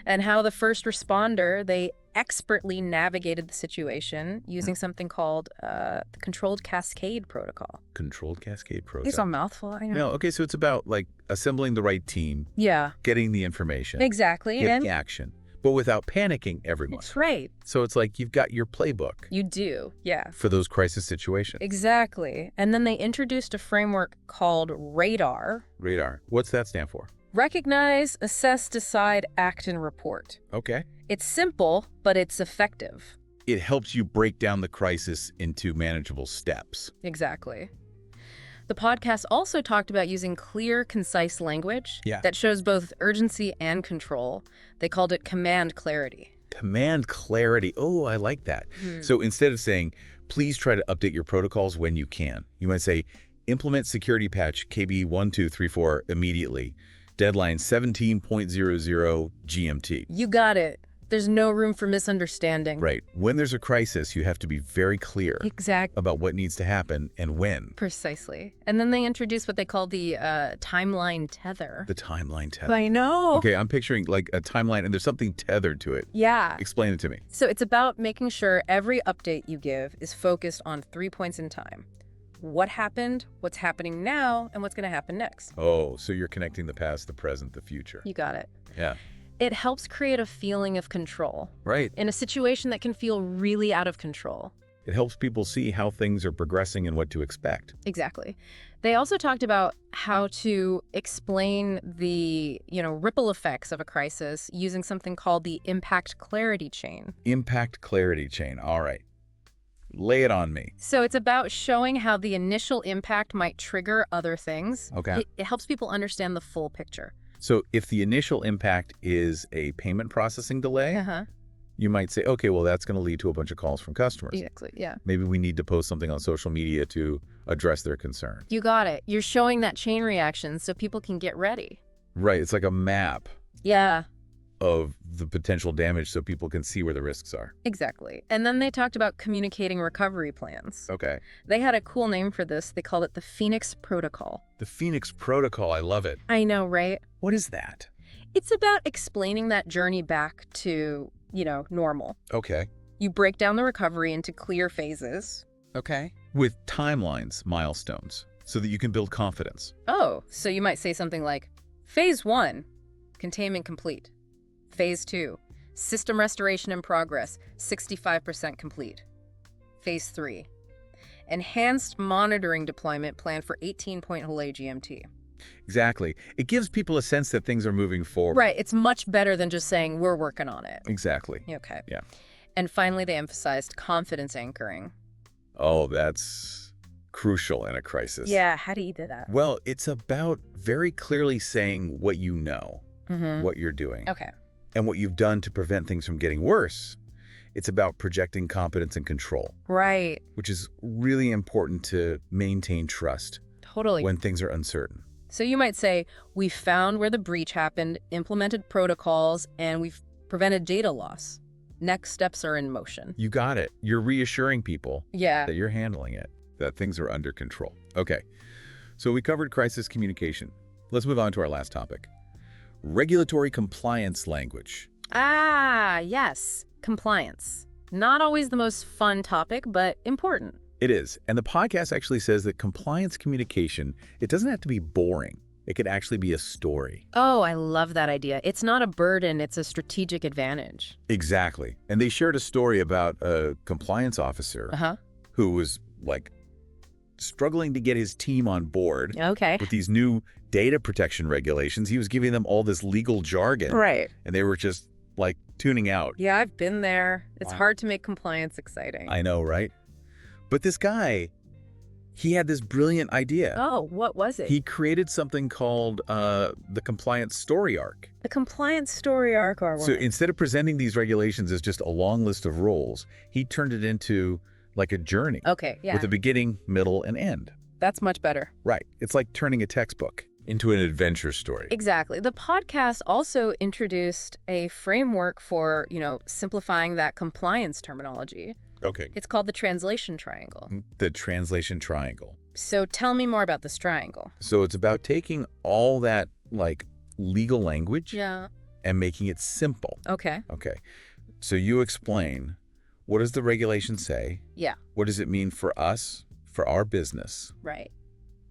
Speaker 2: and how the first responder, they expertly navigated the situation using something called the Controlled Cascade Protocol.
Speaker 1: Controlled Cascade Protocol.
Speaker 2: It's a mouthful, I know.
Speaker 1: No, okay, so it's about, like, assembling the right team.
Speaker 2: Yeah.
Speaker 1: Getting the information.
Speaker 2: Exactly.
Speaker 1: Getting action. But without panicking everyone.
Speaker 2: That's right.
Speaker 1: So it's like you've got your playbook.
Speaker 2: You do, yeah.
Speaker 1: For those crisis situations.
Speaker 2: Exactly. And then they introduced a framework called RADAR.
Speaker 1: RADAR. What's that stand for?
Speaker 2: Recognize, assess, decide, act, and report.
Speaker 1: Okay.
Speaker 2: It's simple, but it's effective.
Speaker 1: It helps you break down the crisis into manageable steps.
Speaker 2: Exactly. The podcast also talked about using clear, concise language that shows both urgency and control. They called it command clarity.
Speaker 1: Command clarity. Oh, I like that. So instead of saying, please try to update your protocols when you can, you might say, implement security patch KB1234 immediately. Deadline 17.00 GMT.
Speaker 2: You got it. There's no room for misunderstanding.
Speaker 1: Right. When there's a crisis, you have to be very clear about what needs to happen and when.
Speaker 2: Precisely. And then they introduced what they call the timeline tether.
Speaker 1: The timeline tether.
Speaker 2: I know.
Speaker 1: Okay, I'm picturing like a timeline and there's something tethered to it.
Speaker 2: Yeah.
Speaker 1: Explain it to me.
Speaker 2: So it's about making sure every update you give is focused on 3 points in time. What happened, what's happening now, and what's going to happen next.
Speaker 1: Oh, so you're connecting the past, the present, the future.
Speaker 2: You got it.
Speaker 1: Yeah.
Speaker 2: It helps create a feeling of control.
Speaker 1: Right.
Speaker 2: In a situation that can feel really out of control.
Speaker 1: It helps people see how things are progressing and what to expect.
Speaker 2: Exactly. They also talked about how to explain the, ripple effects of a crisis using something called the impact clarity chain.
Speaker 1: Impact clarity chain. All right. Lay it on me.
Speaker 2: So it's about showing how the initial impact might trigger other things.
Speaker 1: Okay.
Speaker 2: It helps people understand the full picture.
Speaker 1: So if the initial impact is a payment processing delay, you might say, okay, well, that's going to lead to a bunch of calls from customers.
Speaker 2: Exactly, yeah.
Speaker 1: Maybe we need to post something on social media to address their concern.
Speaker 2: You got it. You're showing that chain reaction so people can get ready.
Speaker 1: Right. It's like a map.
Speaker 2: Yeah.
Speaker 1: Of the potential damage so people can see where the risks are.
Speaker 2: Exactly. And then they talked about communicating recovery plans.
Speaker 1: Okay.
Speaker 2: They had a cool name for this. They called it the Phoenix Protocol.
Speaker 1: The Phoenix Protocol. I love it.
Speaker 2: I know, right?
Speaker 1: What is that?
Speaker 2: It's about explaining that journey back to, normal.
Speaker 1: Okay.
Speaker 2: You break down the recovery into clear phases.
Speaker 1: Okay. With timelines, milestones, so that you can build confidence.
Speaker 2: Oh, so you might say something like, Phase 1, containment complete. Phase 2, system restoration in progress, 65% complete. Phase 3, enhanced monitoring deployment planned for 18-point Hole GMT.
Speaker 1: Exactly. It gives people a sense that things are moving forward.
Speaker 2: Right. It's much better than just saying we're working on it.
Speaker 1: Exactly.
Speaker 2: Okay.
Speaker 1: Yeah.
Speaker 2: And finally, they emphasized confidence anchoring.
Speaker 1: Oh, that's crucial in a crisis.
Speaker 2: Yeah. How do you do that?
Speaker 1: Well, it's about very clearly saying what you know, what you're doing.
Speaker 2: Okay.
Speaker 1: And what you've done to prevent things from getting worse. It's about projecting competence and control.
Speaker 2: Right.
Speaker 1: Which is really important to maintain trust.
Speaker 2: Totally.
Speaker 1: When things are uncertain.
Speaker 2: So you might say, we found where the breach happened, implemented protocols, and we've prevented data loss. Next steps are in motion.
Speaker 1: You got it. You're reassuring people
Speaker 2: that
Speaker 1: you're handling it, that things are under control. Okay. So we covered crisis communication. Let's move on to our last topic. Regulatory compliance language.
Speaker 2: Ah, yes. Compliance. Not always the most fun topic, but important.
Speaker 1: It is. And the podcast actually says that compliance communication, it doesn't have to be boring. It could actually be a story.
Speaker 2: Oh, I love that idea. It's not a burden, it's a strategic advantage.
Speaker 1: Exactly. And they shared a story about a compliance officer who was like struggling to get his team on board with these new data protection regulations. He was giving them all this legal jargon.
Speaker 2: Right.
Speaker 1: And they were just like tuning out.
Speaker 2: Yeah, I've been there. It's hard to make compliance exciting.
Speaker 1: I know, right? But this guy, he had this brilliant idea.
Speaker 2: Oh, what was it?
Speaker 1: He created something called the compliance story arc.
Speaker 2: The compliance story arc.
Speaker 1: So instead of presenting these regulations as just a long list of rules, he turned it into like a journey.
Speaker 2: Okay, yeah.
Speaker 1: With a beginning, middle, and end.
Speaker 2: That's much better.
Speaker 1: Right. It's like turning a textbook into an adventure story.
Speaker 2: Exactly. The podcast also introduced a framework for, simplifying that compliance terminology.
Speaker 1: Okay.
Speaker 2: It's called the translation triangle.
Speaker 1: The translation triangle.
Speaker 2: So tell me more about this triangle.
Speaker 1: So it's about taking all that, like, legal language and making it simple.
Speaker 2: Okay.
Speaker 1: Okay. So you explain, what does the regulation say?
Speaker 2: Yeah.
Speaker 1: What does it mean for us, for our business?
Speaker 2: Right.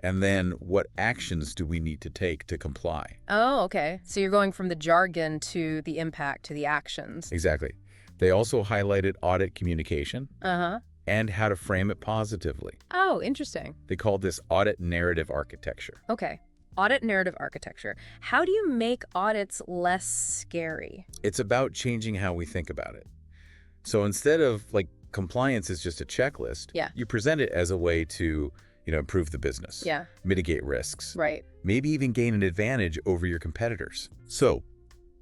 Speaker 1: And then what actions do we need to take to comply?
Speaker 2: Oh, okay. So you're going from the jargon to the impact to the actions.
Speaker 1: Exactly. They also highlighted audit communication and how to frame it positively.
Speaker 2: Oh, interesting.
Speaker 1: They called this audit narrative architecture.
Speaker 2: Okay. Audit narrative architecture. How do you make audits less scary?
Speaker 1: It's about changing how we think about it. So instead of, like, compliance is just a checklist, you present it as a way to, improve the business, mitigate risks,
Speaker 2: right?
Speaker 1: Maybe even gain an advantage over your competitors. So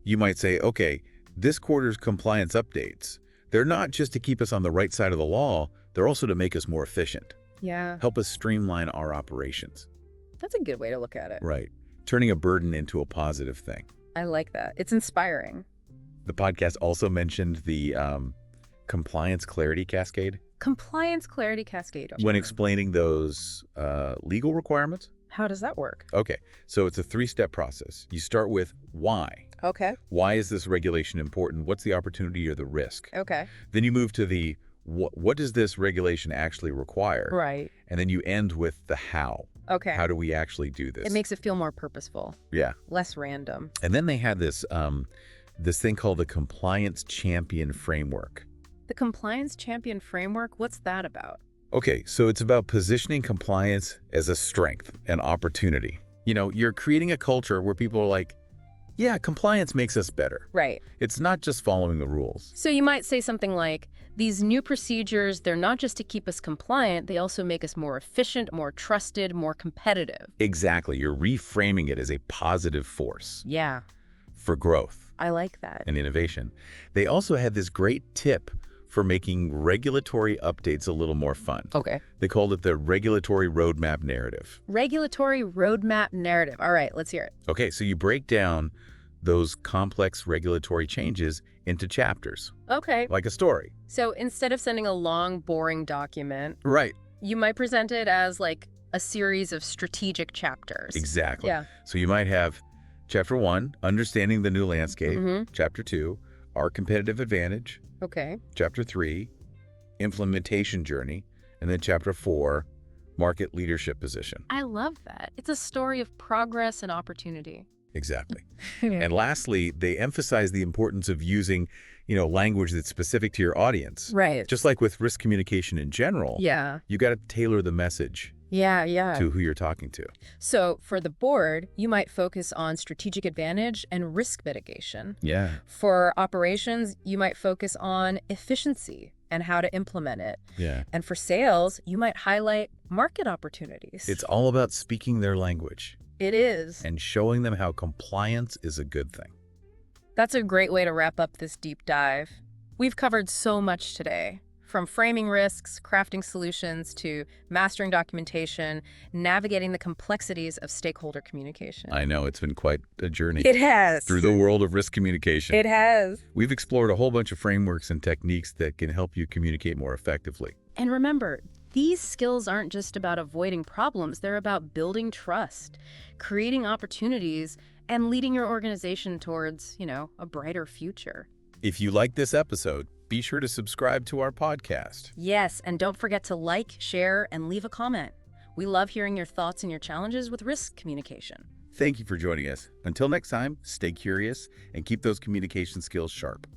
Speaker 1: you might say, okay, this quarter's compliance updates, they're not just to keep us on the right side of the law, they're also to make us more efficient.
Speaker 2: Yeah.
Speaker 1: Help us streamline our operations.
Speaker 2: That's a good way to look at it.
Speaker 1: Right. Turning a burden into a positive thing.
Speaker 2: I like that. It's inspiring.
Speaker 1: The podcast also mentioned the compliance clarity cascade.
Speaker 2: Compliance clarity cascade.
Speaker 1: When explaining those legal requirements.
Speaker 2: How does that work?
Speaker 1: Okay. So it's a 3-step process. You start with why.
Speaker 2: Okay.
Speaker 1: Why is this regulation important? What's the opportunity or the risk?
Speaker 2: Okay.
Speaker 1: Then you move to the what does this regulation actually require?
Speaker 2: Right.
Speaker 1: And then you end with the how.
Speaker 2: Okay.
Speaker 1: How do we actually do this?
Speaker 2: It makes it feel more purposeful.
Speaker 1: Yeah.
Speaker 2: Less random.
Speaker 1: And then they had this this thing called the Compliance Champion Framework.
Speaker 2: The Compliance Champion Framework? What's that about?
Speaker 1: Okay, so it's about positioning compliance as a strength and opportunity. You're creating a culture where people are like, yeah, compliance makes us better.
Speaker 2: Right.
Speaker 1: It's not just following the rules.
Speaker 2: So you might say something like, these new procedures, they're not just to keep us compliant, they also make us more efficient, more trusted, more competitive.
Speaker 1: Exactly. You're reframing it as a positive force.
Speaker 2: Yeah.
Speaker 1: For growth.
Speaker 2: I like that.
Speaker 1: And innovation. They also had this great tip for making regulatory updates a little more fun.
Speaker 2: Okay.
Speaker 1: They called it the regulatory roadmap narrative.
Speaker 2: Regulatory roadmap narrative. All right, let's hear it.
Speaker 1: Okay, so you break down those complex regulatory changes into chapters.
Speaker 2: Okay.
Speaker 1: Like a story.
Speaker 2: So instead of sending a long, boring document,
Speaker 1: right,
Speaker 2: you might present it as like a series of strategic chapters.
Speaker 1: Exactly.
Speaker 2: Yeah.
Speaker 1: So you might have Chapter 1, understanding the new landscape. Chapter 2, our competitive advantage.
Speaker 2: Okay.
Speaker 1: Chapter 3, implementation journey. And then Chapter 4, market leadership position.
Speaker 2: I love that. It's a story of progress and opportunity.
Speaker 1: Exactly. And lastly, they emphasize the importance of using, language that's specific to your audience.
Speaker 2: Right.
Speaker 1: Just like with risk communication in general.
Speaker 2: Yeah.
Speaker 1: You got to tailor the message.
Speaker 2: Yeah.
Speaker 1: To who you're talking to.
Speaker 2: So for the board, you might focus on strategic advantage and risk mitigation.
Speaker 1: Yeah.
Speaker 2: For operations, you might focus on efficiency and how to implement it.
Speaker 1: Yeah.
Speaker 2: And for sales, you might highlight market opportunities.
Speaker 1: It's all about speaking their language.
Speaker 2: It is.
Speaker 1: And showing them how compliance is a good thing.
Speaker 2: That's a great way to wrap up this deep dive. We've covered so much today. From framing risks, crafting solutions, to mastering documentation, navigating the complexities of stakeholder communication.
Speaker 1: I know, it's been quite a journey.
Speaker 2: It has.
Speaker 1: Through the world of risk communication.
Speaker 2: It has.
Speaker 1: We've explored a whole bunch of frameworks and techniques that can help you communicate more effectively.
Speaker 2: And remember, these skills aren't just about avoiding problems. They're about building trust, creating opportunities, and leading your organization towards, a brighter future.
Speaker 1: If you like this episode, be sure to subscribe to our podcast.
Speaker 2: Yes, and don't forget to like, share, and leave a comment. We love hearing your thoughts and your challenges with risk communication.
Speaker 1: Thank you for joining us. Until next time, stay curious and keep those communication skills sharp.